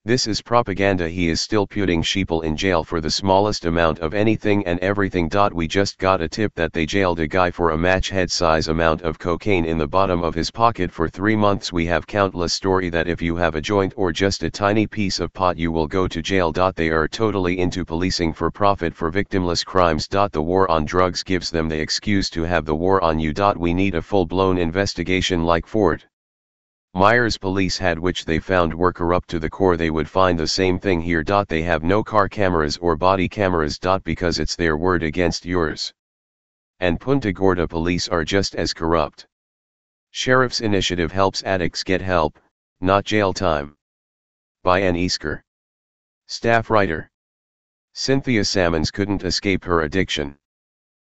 This is propaganda. He is still putting sheeple in jail for the smallest amount of anything and everything. We just got a tip that they jailed a guy for a match head size amount of cocaine in the bottom of his pocket for 3 months. We have countless story that if you have a joint or just a tiny piece of pot you will go to jail. They are totally into policing for profit for victimless crimes. The war on drugs gives them the excuse to have the war on you. We need a full-blown investigation like Fort Myers police had, which they found were corrupt to the core. They would find the same thing here. They have no car cameras or body cameras. Because it's their word against yours. And Punta Gorda police are just as corrupt. Sheriff's initiative helps addicts get help, not jail time. By Ann Easker. Staff writer. Cynthia Salmons couldn't escape her addiction.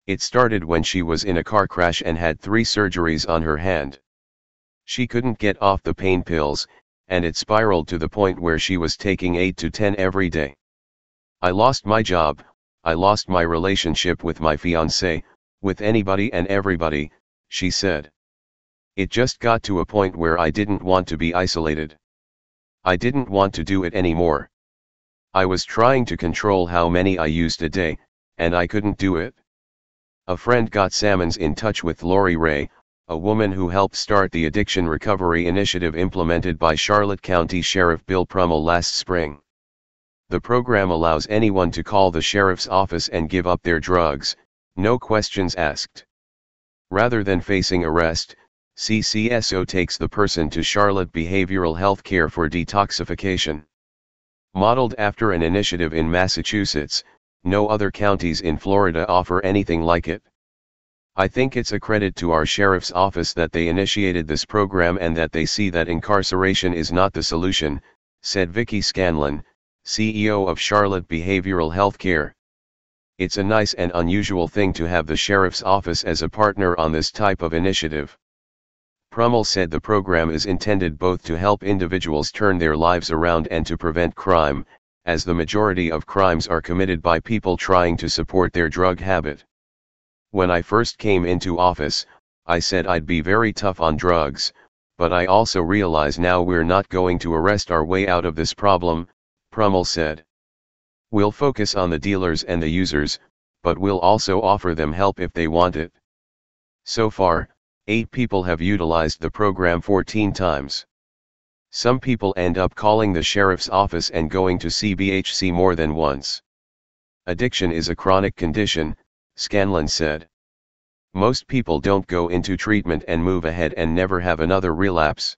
It started when she was in a car crash and had 3 surgeries on her hand. She couldn't get off the pain pills, and it spiraled to the point where she was taking 8 to 10 every day. I lost my job, I lost my relationship with my fiancé, with anybody and everybody, she said. It just got to a point where I didn't want to be isolated. I didn't want to do it anymore. I was trying to control how many I used a day, and I couldn't do it. A friend got Salmons in touch with Lori Ray, a woman who helped start the addiction recovery initiative implemented by Charlotte County Sheriff Bill Prummell last spring. The program allows anyone to call the sheriff's office and give up their drugs, no questions asked. Rather than facing arrest, CCSO takes the person to Charlotte Behavioral Health Care for detoxification. Modeled after an initiative in Massachusetts, no other counties in Florida offer anything like it. I think it's a credit to our sheriff's office that they initiated this program and that they see that incarceration is not the solution, said Vicki Scanlon, CEO of Charlotte Behavioral Health Care. It's a nice and unusual thing to have the sheriff's office as a partner on this type of initiative. Prummell said the program is intended both to help individuals turn their lives around and to prevent crime, as the majority of crimes are committed by people trying to support their drug habit. When I first came into office, I said I'd be very tough on drugs, but I also realize now we're not going to arrest our way out of this problem, Prummell said. We'll focus on the dealers and the users, but we'll also offer them help if they want it. So far, 8 people have utilized the program 14 times. Some people end up calling the sheriff's office and going to CBHC more than once. Addiction is a chronic condition, Scanlon said. Most people don't go into treatment and move ahead and never have another relapse.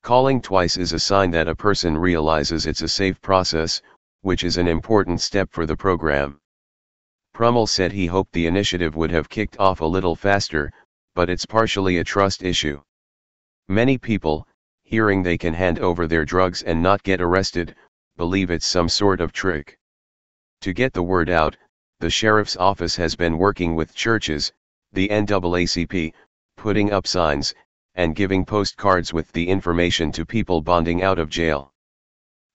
Calling twice is a sign that a person realizes it's a safe process, which is an important step for the program. Prummell said he hoped the initiative would have kicked off a little faster, but it's partially a trust issue. Many people, hearing they can hand over their drugs and not get arrested, believe it's some sort of trick. To get the word out, the sheriff's office has been working with churches, the NAACP, putting up signs, and giving postcards with the information to people bonding out of jail.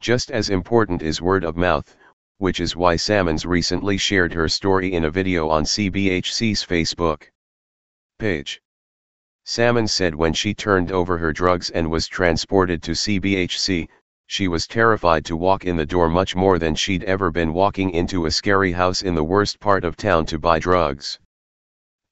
Just as important is word of mouth, which is why Salmons recently shared her story in a video on CBHC's Facebook page. Salmons said when she turned over her drugs and was transported to CBHC, she was terrified to walk in the door much more than she'd ever been walking into a scary house in the worst part of town to buy drugs.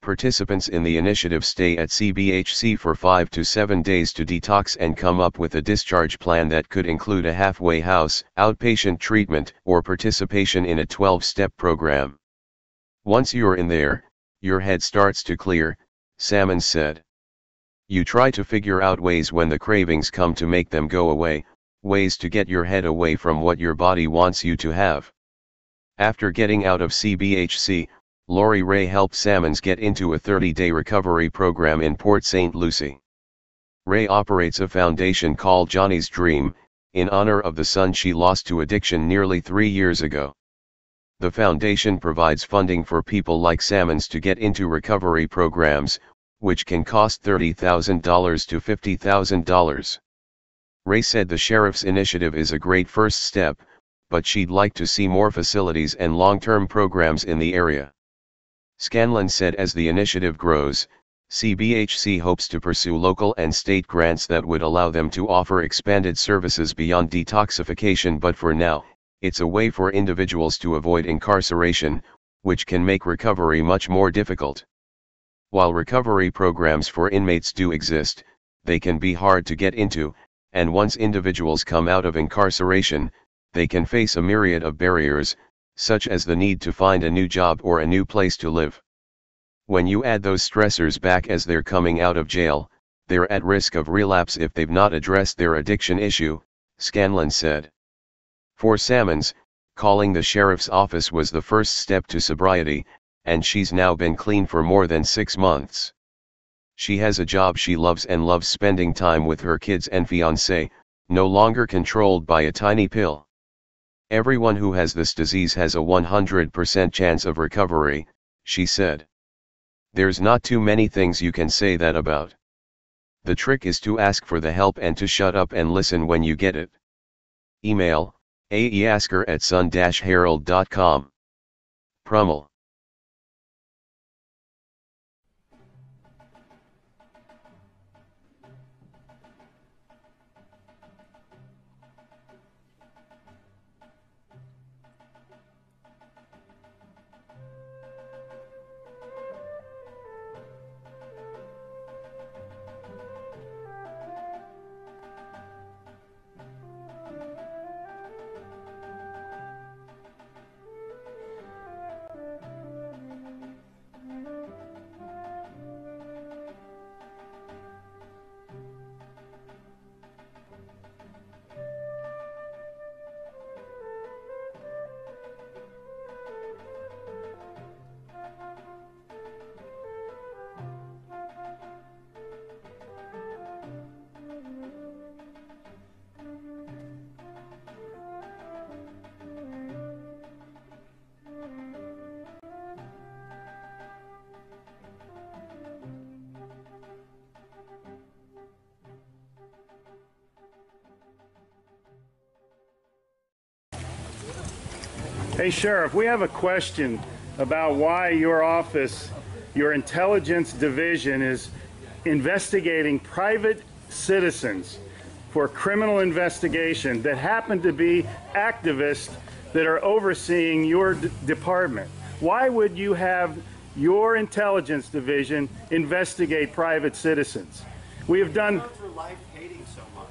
Participants in the initiative stay at CBHC for 5 to 7 days to detox and come up with a discharge plan that could include a halfway house, outpatient treatment, or participation in a 12-step program. Once you're in there, your head starts to clear, Salmons said. You try to figure out ways when the cravings come to make them go away, ways to get your head away from what your body wants you to have. After getting out of CBHC, Lori Ray helped Salmons get into a 30-day recovery program in Port St. Lucie. Ray operates a foundation called Johnny's Dream, in honor of the son she lost to addiction nearly 3 years ago. The foundation provides funding for people like Salmons to get into recovery programs, which can cost $30,000 to $50,000. Ray said the sheriff's initiative is a great first step, but she'd like to see more facilities and long-term programs in the area. Scanlon said as the initiative grows, CBHC hopes to pursue local and state grants that would allow them to offer expanded services beyond detoxification, but for now, it's a way for individuals to avoid incarceration, which can make recovery much more difficult. While recovery programs for inmates do exist, they can be hard to get into, and once individuals come out of incarceration, they can face a myriad of barriers, such as the need to find a new job or a new place to live. When you add those stressors back as they're coming out of jail, they're at risk of relapse if they've not addressed their addiction issue, Scanlon said. For Sammons, calling the sheriff's office was the first step to sobriety, and she's now been clean for more than 6 months. She has a job she loves and loves spending time with her kids and fiancé, no longer controlled by a tiny pill. Everyone who has this disease has a 100% chance of recovery, she said. There's not too many things you can say that about. The trick is to ask for the help and to shut up and listen when you get it. Email, aeasker@sun-herald.com. Prummell. Hey Sheriff, we have a question about why your office, your intelligence division, is investigating private citizens for criminal investigation that happen to be activists that are overseeing your department. Why would you have your intelligence division investigate private citizens? We have done... For life hating so much.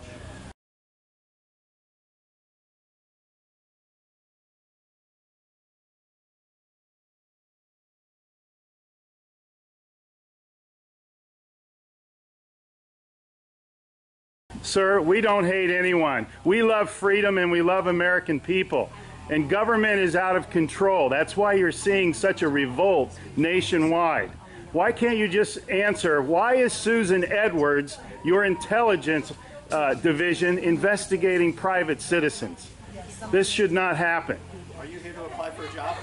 Sir, we don't hate anyone. We love freedom and we love American people. And government is out of control. That's why you're seeing such a revolt nationwide. Why can't you just answer, why is Susan Edwards, your intelligence division, investigating private citizens? This should not happen. Are you here to apply for a job?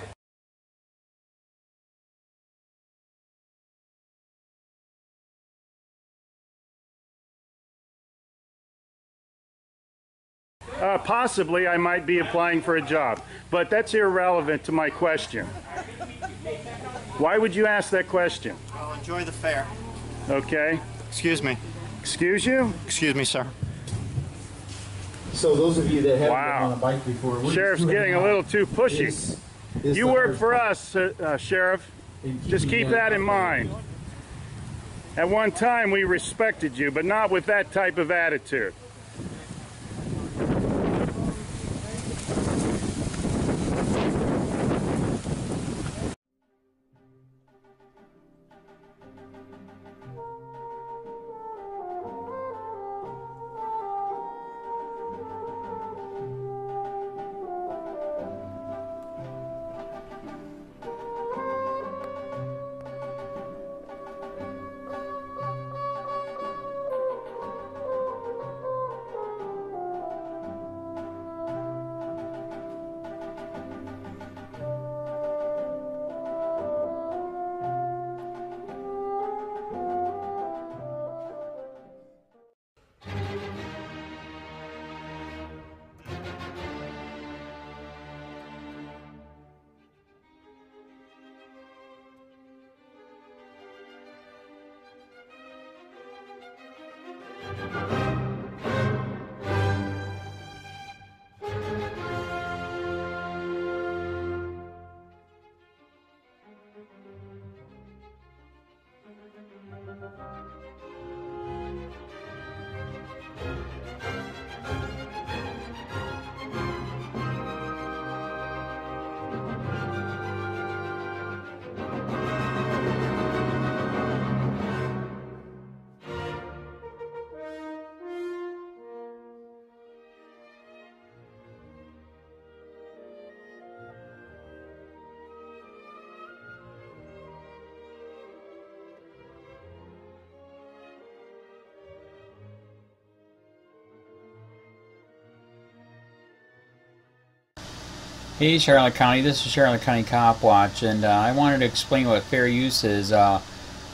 Possibly I might be applying for a job, but that's irrelevant to my question. Why would you ask that question? Well, enjoy the fair. Okay. Excuse me. Excuse you? Excuse me, sir. So those of you that haven't Wow. been on a bike before, Sheriff's getting a little too pushy. You work for us, Sheriff. Just keep that in mind. At one time we respected you, but not with that type of attitude. Hey Charlotte County, this is Charlotte County COPWATCH, and I wanted to explain what fair use is.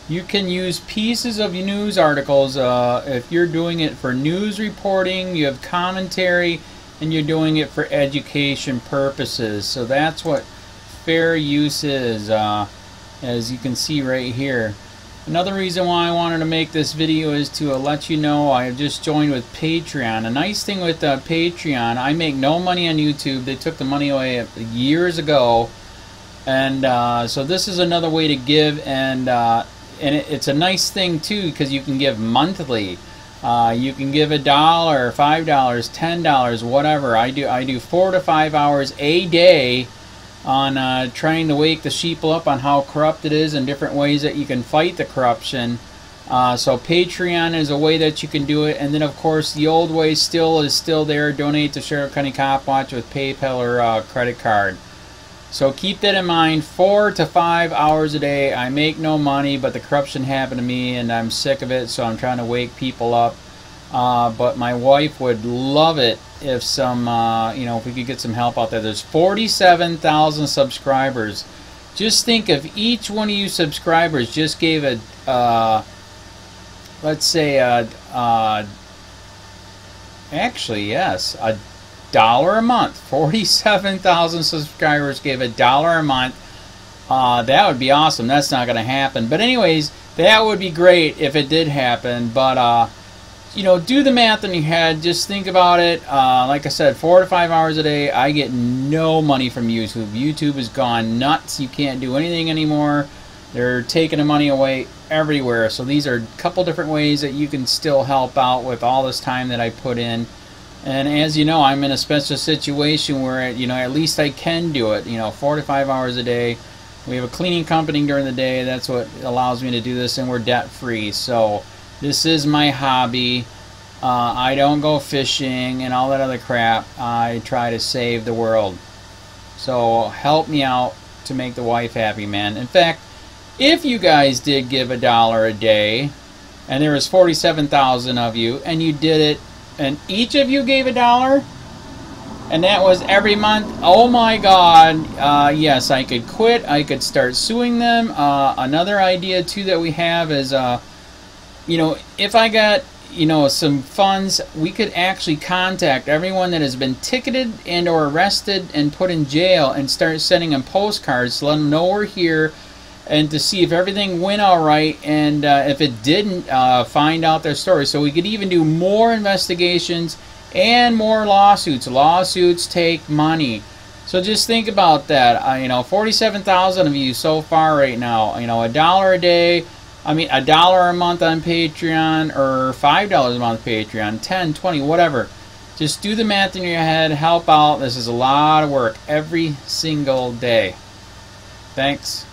You can use pieces of news articles if you're doing it for news reporting, you have commentary, and you're doing it for education purposes. So that's what fair use is, as you can see right here. Another reason why I wanted to make this video is to let you know I have just joined with Patreon. A nice thing with Patreon, I make no money on YouTube. They took the money away years ago, and so this is another way to give, and it's a nice thing too because you can give monthly. You can give $1, $5, $10, whatever. I do 4 to 5 hours a day on trying to wake the sheeple up on how corrupt it is and different ways that you can fight the corruption. So Patreon is a way that you can do it, and then of course the old way is still there. Donate to Charlotte County COPWATCH with PayPal or credit card. So keep that in mind. 4 to 5 hours a day. I make no money, but the corruption happened to me and I'm sick of it, so I'm trying to wake people up. But my wife would love it if some, if we could get some help out there. There's 47,000 subscribers. Just think if each one of you subscribers just gave a, let's say, actually, yes, $1 a month. 47,000 subscribers gave $1 a month. That would be awesome. That's not going to happen. But anyways, that would be great if it did happen. But, do the math in your head. Just think about it. Like I said, 4 to 5 hours a day. I get no money from YouTube. YouTube has gone nuts. You can't do anything anymore. They're taking the money away everywhere. So these are a couple different ways that you can still help out with all this time that I put in. And as you know, I'm in a special situation where, at least I can do it. 4 to 5 hours a day. We have a cleaning company during the day. That's what allows me to do this, and we're debt-free. So this is my hobby. I don't go fishing and all that other crap. I try to save the world. So help me out to make the wife happy, man. In fact, if you guys did give $1 a day, and there was 47,000 of you, and you did it, and each of you gave $1, and that was every month, oh my God, yes, I could quit. I could start suing them. Another idea, too, that we have is, if I got, some funds, we could actually contact everyone that has been ticketed and or arrested and put in jail and start sending them postcards to let them know we're here and to see if everything went all right, and if it didn't, find out their story. So we could even do more investigations and more lawsuits. Lawsuits take money. So just think about that. 47,000 of you so far right now. $1 a day. $1 a month on Patreon, or $5 a month Patreon, 10, 20, whatever. Just do the math in your head. Help out. This is a lot of work every single day. Thanks.